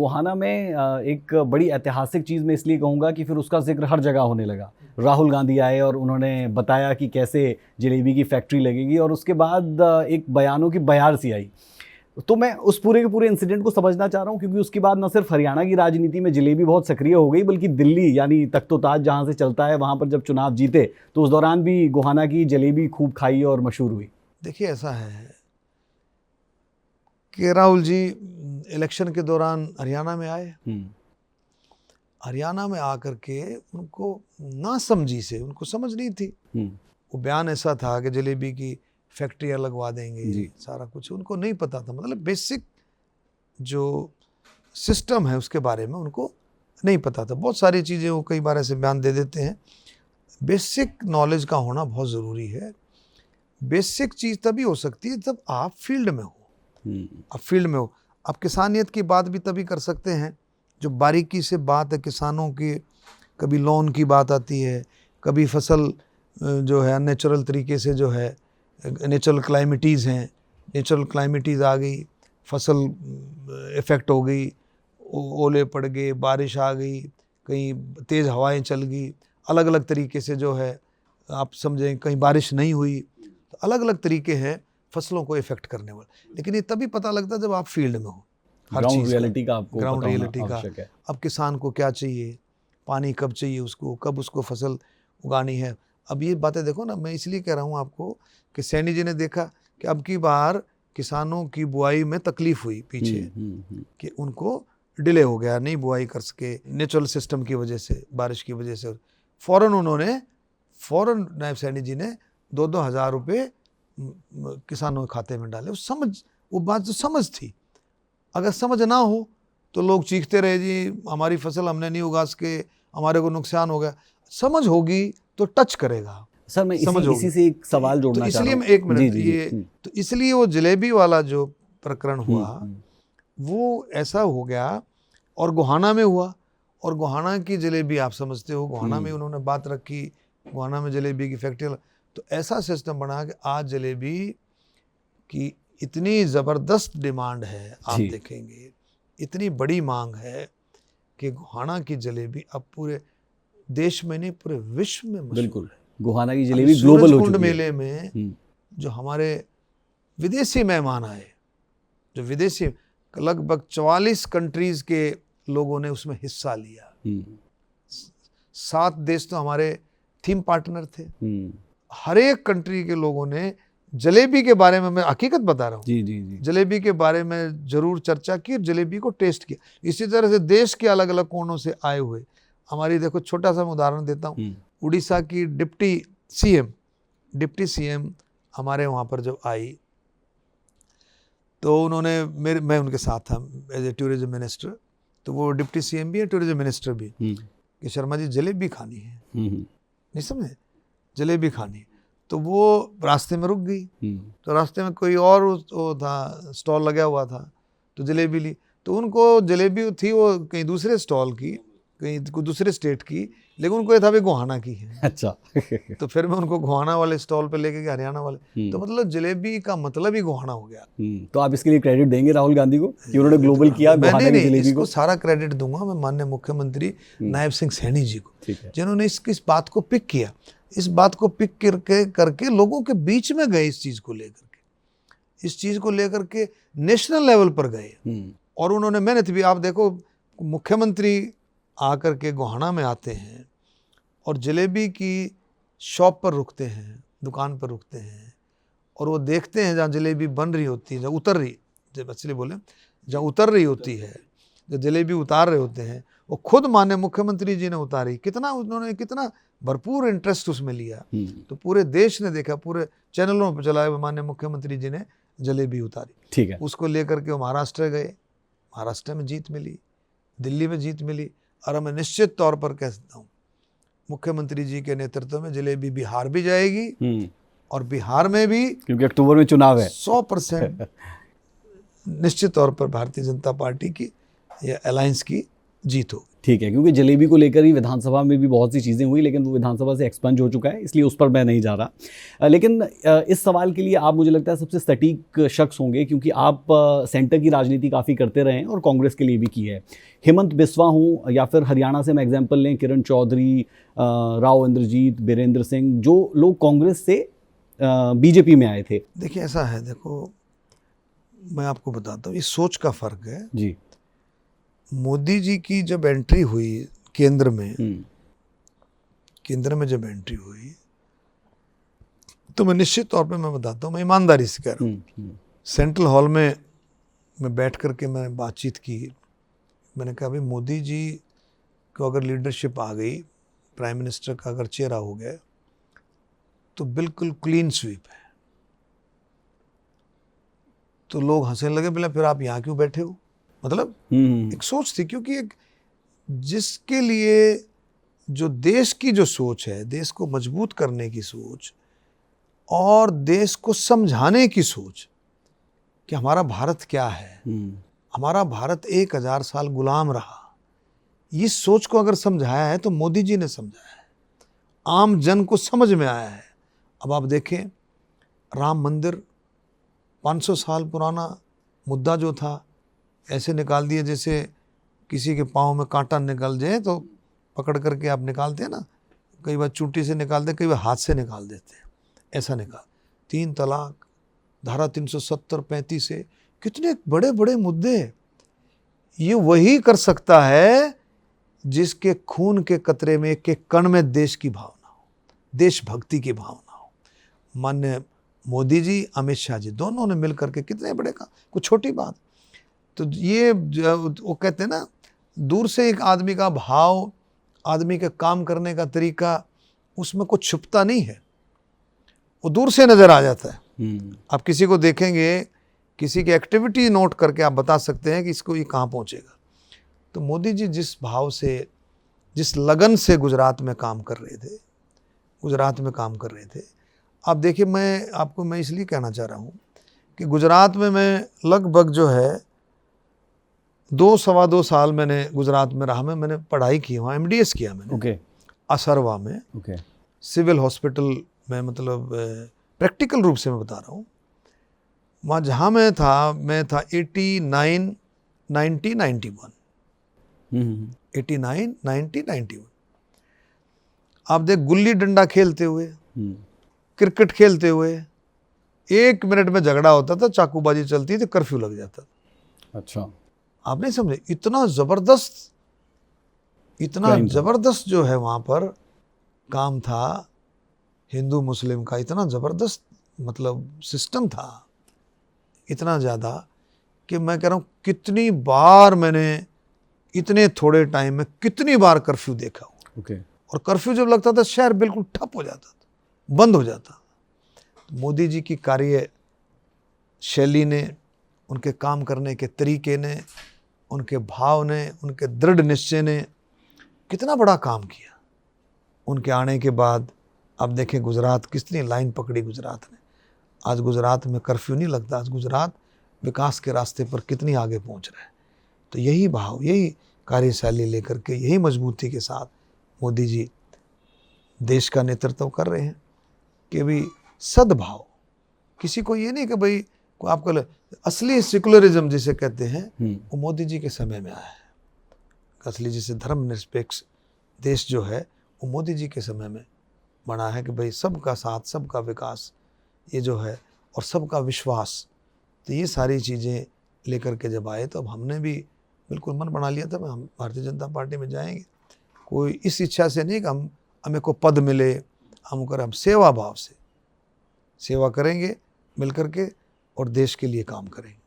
गोहाना में एक बड़ी ऐतिहासिक चीज़ मैं इसलिए कहूँगा कि फिर उसका जिक्र हर जगह होने लगा। राहुल गांधी आए और उन्होंने बताया कि कैसे जलेबी की फैक्ट्री लगेगी, और उसके बाद एक बयानों की बयार सी आई। तो मैं उस पूरे के पूरे इंसिडेंट को समझना चाह रहा हूँ, क्योंकि उसके बाद न सिर्फ हरियाणा की राजनीति में जलेबी बहुत सक्रिय हो गई, बल्कि दिल्ली यानी तख्तोताज जहाँ से चलता है, वहाँ पर जब चुनाव जीते तो उस दौरान भी गोहाना की जलेबी खूब खाई और मशहूर हुई। देखिए, ऐसा है कि राहुल जी इलेक्शन के दौरान हरियाणा में आए। हरियाणा में आकर के उनको नासमझी से, उनको समझ नहीं थी। वो बयान ऐसा था कि जलेबी की फैक्ट्रियाँ लगवा देंगे, सारा कुछ उनको नहीं पता था। मतलब बेसिक जो सिस्टम है उसके बारे में उनको नहीं पता था। बहुत सारी चीज़ें वो कई बार ऐसे बयान दे देते हैं। बेसिक नॉलेज का होना बहुत ज़रूरी है। बेसिक चीज़ तभी हो सकती है जब आप फील्ड में हो। आप फील्ड में हो, आप किसानियत की बात भी तभी कर सकते हैं जो बारीकी से बात है किसानों की। कभी लोन की बात आती है, कभी फसल जो है नेचुरल तरीके से, जो है नेचुरल क्लाइमेटीज़ हैं, नेचुरल क्लाइमेटीज़ आ गई, फसल इफ़ेक्ट हो गई, ओले पड़ गए, बारिश आ गई, कहीं तेज़ हवाएं चल गई, अलग अलग तरीके से जो है आप समझें, कहीं बारिश नहीं हुई, तो अलग अलग तरीके हैं फसलों को इफ़ेक्ट करने वाले। लेकिन ये तभी पता लगता है जब आप फील्ड में हो। हर चीज़ रियलिटी का आपको ग्राउंड पता होना रियलिटी का, आवश्यक है। अब किसान को क्या चाहिए, पानी कब चाहिए उसको, कब उसको फसल उगानी है। अब ये बातें देखो ना, मैं इसलिए कह रहा हूँ आपको कि सैनी जी ने देखा कि अब की बार किसानों की बुआई में तकलीफ हुई पीछे, कि उनको डिले हो गया, नहीं बुआई कर सके नेचुरल सिस्टम की वजह से, बारिश की वजह से। फ़ौरन नायब सैनी जी ने 2-2 हज़ार रुपये किसानों के खाते में डाले। वो बात जो समझ थी, अगर समझ ना हो तो लोग चीखते रहे, जी हमारी फसल हमने नहीं उगा सके, हमारे को नुकसान हो गया। समझ होगी तो टच करेगा। सर मैं इसी से एक सवाल जोड़ना चाह रहा हूँ। इसलिए एक मिनट, ये तो इसलिए वो जलेबी वाला जो प्रकरण हुआ वो ऐसा हो गया, और गोहाना में हुआ। और गोहाना की जलेबी आप समझते हो, गोहाना में उन्होंने बात रखी, गोहाना में जलेबी की फैक्ट्री, तो ऐसा सिस्टम बना कि आज जलेबी की इतनी ज़बरदस्त डिमांड है, आप देखेंगे इतनी बड़ी मांग है कि गोहाना की जलेबी अब पूरे देश में नहीं, पूरे विश्व में मशहूर है। गोहाना की जलेबी ग्लोबल हो चुकी है। मेले में जो हमारे विदेशी मेहमान आए, जो विदेशी लगभग 44 कंट्रीज़ के लोगों ने उसमें हिस्सा लिया। 7 देश तो हमारे थीम पार्टनर थे। हर एक कंट्री के लोगों ने जलेबी के बारे में, मैं हकीकत बता रहा हूँ, जलेबी के बारे में जरूर चर्चा की, जलेबी को टेस्ट किया। इसी तरह से देश के अलग अलग कोनों से आए हुए हमारी, देखो छोटा सा मैं उदाहरण देता हूँ, उड़ीसा की डिप्टी सीएम हमारे वहाँ पर जब आई तो उन्होंने मैं उनके साथ था एज ए टूरिज्म मिनिस्टर, तो वो डिप्टी सीएम भी है, टूरिज्म मिनिस्टर भी, कि शर्मा जी जलेबी खानी है, नहीं समझे, जलेबी खानी। तो वो रास्ते में रुक गई, तो रास्ते में कोई और वो था, स्टॉल लगा हुआ था, तो जलेबी ली। तो उनको जलेबी थी वो कहीं दूसरे स्टॉल की, कहीं दूसरे स्टेट की, लेकिन उनको ये था भी गोहाना की है। अच्छा। तो फिर मैं उनको गोहाना वाले स्टॉल पे लेके गया, हरियाणा वाले। तो मतलब जलेबी का मतलब ही गोहाना हो गया। तो आप इसके लिए क्रेडिट देंगे राहुल गांधी को कि उन्होंने ग्लोबल किया गोहाना की जलेबी को? इसको सारा क्रेडिट दूंगा मैं माननीय मुख्यमंत्री नायब सिंह सैनी जी को, जिन्होंने इस बात को पिक किया, इस बात को पिक करके लोगों के बीच में गए, इस चीज़ को लेकर के नेशनल लेवल पर गए। और उन्होंने मेहनत भी, आप देखो मुख्यमंत्री आकर के गोहाना में आते हैं और जलेबी की शॉप पर रुकते हैं, दुकान पर रुकते हैं, और वो देखते हैं जहाँ जलेबी बन रही होती है, जहाँ उतर रही, जब असली बोले जहाँ उतर रही होती है, जो जलेबी उतार रहे होते हैं, वो खुद माननीय मुख्यमंत्री जी ने उतारी। उन्होंने कितना भरपूर इंटरेस्ट उसमें लिया। तो पूरे देश ने देखा, पूरे चैनलों पर चलाए, माननीय मुख्यमंत्री जी ने जलेबी उतारी। ठीक है। उसको लेकर के वो महाराष्ट्र गए, महाराष्ट्र में जीत मिली, दिल्ली में जीत मिली, और मैं निश्चित तौर पर कह सकता हूँ मुख्यमंत्री जी के नेतृत्व में जलेबी बिहार भी जाएगी, और बिहार में भी, क्योंकि अक्टूबर में चुनाव है, 100% निश्चित तौर पर भारतीय जनता पार्टी की या अलायंस की जीत हो। ठीक है, क्योंकि जलेबी को लेकर ही विधानसभा में भी बहुत सी चीज़ें हुई, लेकिन वो विधानसभा से एक्सपंज हो चुका है, इसलिए उस पर मैं नहीं जा रहा। लेकिन इस सवाल के लिए आप, मुझे लगता है, सबसे सटीक शख्स होंगे, क्योंकि आप सेंटर की राजनीति काफ़ी करते रहे हैं और कांग्रेस के लिए भी की है। हेमंत बिस्वा हूँ या फिर हरियाणा से मैं एग्जाम्पल लें, किरण चौधरी, राव इंद्रजीत, बीरेंद्र सिंह, जो लोग कांग्रेस से बीजेपी में आए थे। देखिए ऐसा है, देखो मैं आपको बताता हूँ, ये सोच का फ़र्क है जी। मोदी जी की जब एंट्री हुई केंद्र में, केंद्र में जब एंट्री हुई, तो मैं निश्चित तौर पे मैं बताता हूँ, मैं ईमानदारी से कह रहा हूँ, सेंट्रल हॉल में मैं बैठ करके मैंने बातचीत की। मैंने कहा भाई मोदी जी को अगर लीडरशिप आ गई, प्राइम मिनिस्टर का अगर चेहरा हो गया, तो बिल्कुल क्लीन स्वीप है। तो लोग हंसने लगे, बोले फिर आप यहाँ क्यों बैठे हो? मतलब एक सोच थी, क्योंकि एक जिसके लिए जो देश की जो सोच है, देश को मजबूत करने की सोच और देश को समझाने की सोच कि हमारा भारत क्या है, हमारा भारत 1000 साल गुलाम रहा, इस सोच को अगर समझाया है तो मोदी जी ने समझाया है, आम जन को समझ में आया है। अब आप देखें, राम मंदिर 500 साल पुराना मुद्दा जो था, ऐसे निकाल दिया जैसे किसी के पाँव में कांटा निकल जाए तो पकड़ करके आप निकालते हैं ना, कई बार चूंटी से निकालते हैं, कई बार हाथ से निकाल देते हैं, ऐसा निकाल। 3 तलाक, धारा 370, 35 से, कितने बड़े बड़े मुद्दे। ये वही कर सकता है जिसके खून के कतरे में, एक एक कण में देश की भावना हो, देशभक्ति की भावना हो। माननीय मोदी जी, अमित शाह जी, दोनों ने मिल करके कितने बड़े काम, कुछ छोटी बात। तो ये वो कहते हैं ना, दूर से एक आदमी का भाव, आदमी के काम करने का तरीका, उसमें कुछ छुपता नहीं है, वो दूर से नजर आ जाता है। आप किसी को देखेंगे, किसी की एक्टिविटी नोट करके आप बता सकते हैं कि इसको ये कहाँ पहुँचेगा। तो मोदी जी जिस भाव से, जिस लगन से गुजरात में काम कर रहे थे, गुजरात में काम कर रहे थे। आप देखिए, मैं इसलिए कहना चाह रहा हूँ कि गुजरात में मैं लगभग जो है 2-2.25 साल मैंने गुजरात में रहा। मैंने पढ़ाई की वहाँ, MDS किया मैंने असरवा में, सिविल हॉस्पिटल में, मतलब प्रैक्टिकल रूप से मैं बता रहा हूँ। वहाँ जहाँ मैं था 89, 90, 91, 89, 90, 91। आप देख, गुल्ली डंडा खेलते हुए, क्रिकेट खेलते हुए, 1 मिनट में झगड़ा होता था, चाकूबाजी चलती थी, कर्फ्यू लग जाता था। अच्छा, आप नहीं समझे, इतना जबरदस्त जो है वहाँ पर काम था हिंदू मुस्लिम का, इतना जबरदस्त मतलब सिस्टम था, इतना ज़्यादा कि मैं कह रहा हूँ कितनी बार मैंने इतने थोड़े टाइम में कितनी बार कर्फ्यू देखा हो। और कर्फ्यू जब लगता था, शहर बिल्कुल ठप हो जाता था, बंद हो जाता। मोदी जी की कार्य शैली ने, उनके काम करने के तरीके ने, उनके भाव ने, उनके दृढ़ निश्चय ने कितना बड़ा काम किया। उनके आने के बाद अब देखें गुजरात कितनी लाइन पकड़ी गुजरात ने। आज गुजरात में कर्फ्यू नहीं लगता, आज गुजरात विकास के रास्ते पर कितनी आगे पहुंच रहा है। तो यही भाव, यही कार्यशैली लेकर के, यही मजबूती के साथ मोदी जी देश का नेतृत्व कर रहे हैं कि भाई सद्भाव, किसी को ये नहीं कि भाई आपको असली सेकुलरिज्म जिसे कहते हैं, वो मोदी जी के समय में आया है। असली जिसे धर्मनिरपेक्ष देश जो है, वो मोदी जी के समय में बना है कि भाई सबका साथ, सबका विकास, ये जो है, और सबका विश्वास। तो ये सारी चीज़ें लेकर के जब आए, तो अब हमने भी बिल्कुल मन बना लिया था, हम भारतीय जनता पार्टी में जाएंगे। कोई इस इच्छा से नहीं कि हमें को पद मिले, हम सेवा भाव से सेवा करेंगे मिल करके, और देश के लिए काम करेंगे।